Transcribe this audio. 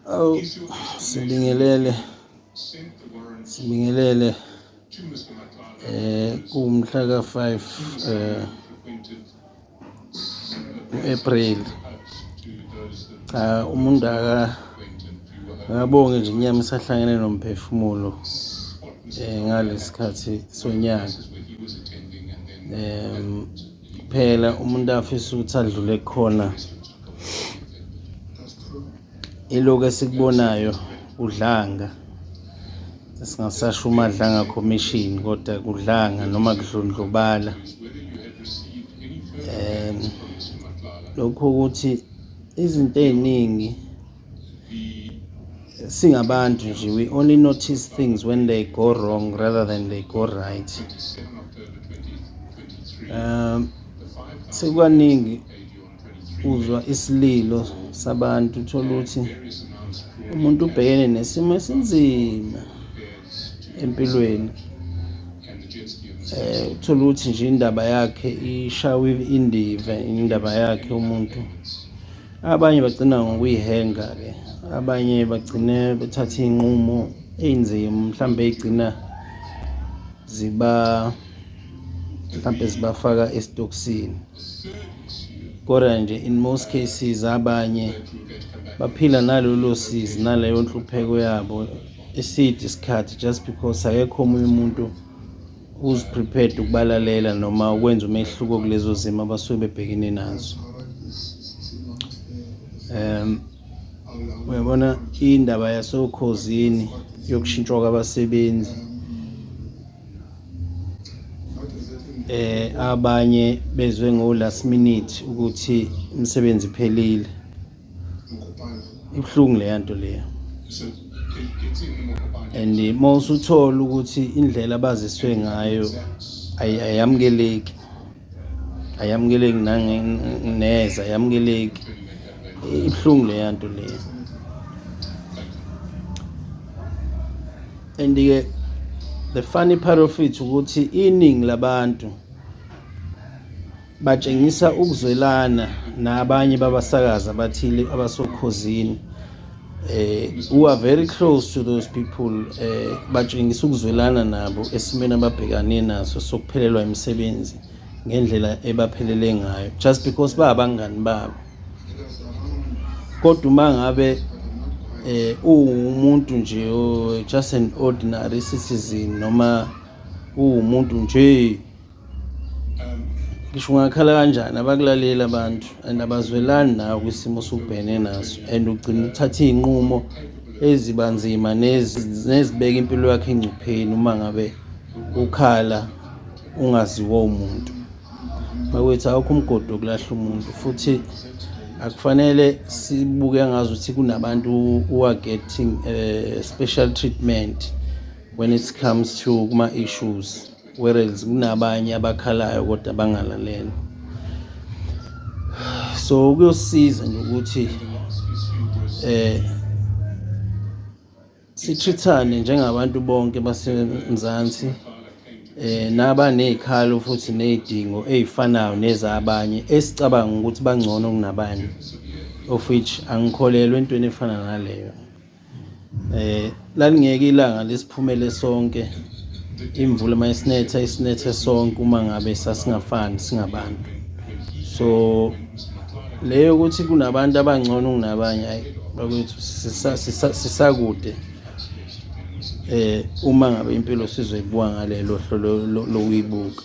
Awu sibingelele kumhla ka-5 April. Umuntu akabonge nje inyama isahlangene nomphefumulo ngalesikhathi sonyaka. Phela umuntu afisa ukuthi adlule khona ilokhu esikubonayo udlanga, singasasho uMadlanga Commission kodwa kudlanga noma kudlundlubala. Lokho ukuthi izinto ey'ningi singabantu nje, we only notice things when they go wrong rather than they go right. Sekwaningi uzwa isililo sabantu, uthola ukuthi umuntu ubhekene nesimo esinzima empilweni, uthola ukuthi nje indaba yakhe ishawe indiva, indaba yakhe umuntu. Abanye bagcina ngokuyihenga-ke, abanye bagcine bethatha iy'nqumo ey'nzima, mhlawumbe ey'gcina zibafaka esitokisini. Kodwa nje in most cases abanye baphila nalolo sizi, naleyo nhlupheko yabo eside isikhathi, just because akekho omunye umuntu who's prepared ukubalalela noma ukwenza umehluko kulezo zimo abasuke bebhekene nazo. Uyabona indaba yasokhozini yokushintshwa kwabasebenzi, abanye bezwe ngo last minute ukuthi umsebenzi iphelile. Ibuhlungu leya nto leya, and mawuse uthola ukuthi indlela abaziswe ngayo ayamukeleki neza, ayamukeleki. Ibuhlungu leya nto leya. And-ke the funny part of it ukuthi iningi labantu batshengisa ukuzwelana nabanye babasakazi abathile abasokhozini, who are very close to those people. Batshengisa ukuzwelana nabo esimeni ababhekane naso sokuphelelwa imisebenzi ngendlela ebaphelele ngayo, just because babangani babo. Kodwa uma ngabe umuntu nje just an ordinary citizen, noma umuntu nje, ngisho ungakhala kanjani abakulalela abantu and abazwelani nawe kwisimo sokubhekene naso, and ugcina uthatha iy'nqumo ezibanzima nezibeka impilo yakhe engcupheni uma ngabe ukhala ungaziwa umuntu. Bakwethu awukho umgodi wokulahla umuntu, futhi akufanele sibuke ngazi ukuthi kunabantu who are getting special treatment when it comes to kuma-issues, whereas kunabanye abakhalayo kodwa bangalaleli. So kuyosiza nje ukuthi sitreat-ane njengabantu bonke baseMzansi, nabaney'khalo futhi ney'dingo ey'fanayo nezabanye esicabanga ukuthi bangcono kunabanye, of which angikholelwa entweni efana naleyo. Lalingeke ilanga lesiphumele sonke, imvula mayisinetha sonke uma ngabe sasingafani singabantu. So leyo ukuthi kunabantu abangcono kunabanye, hayi bakwethu sisakude uma ngabe impilo sizoyibuka ngalelo hlobo lokuyibuka.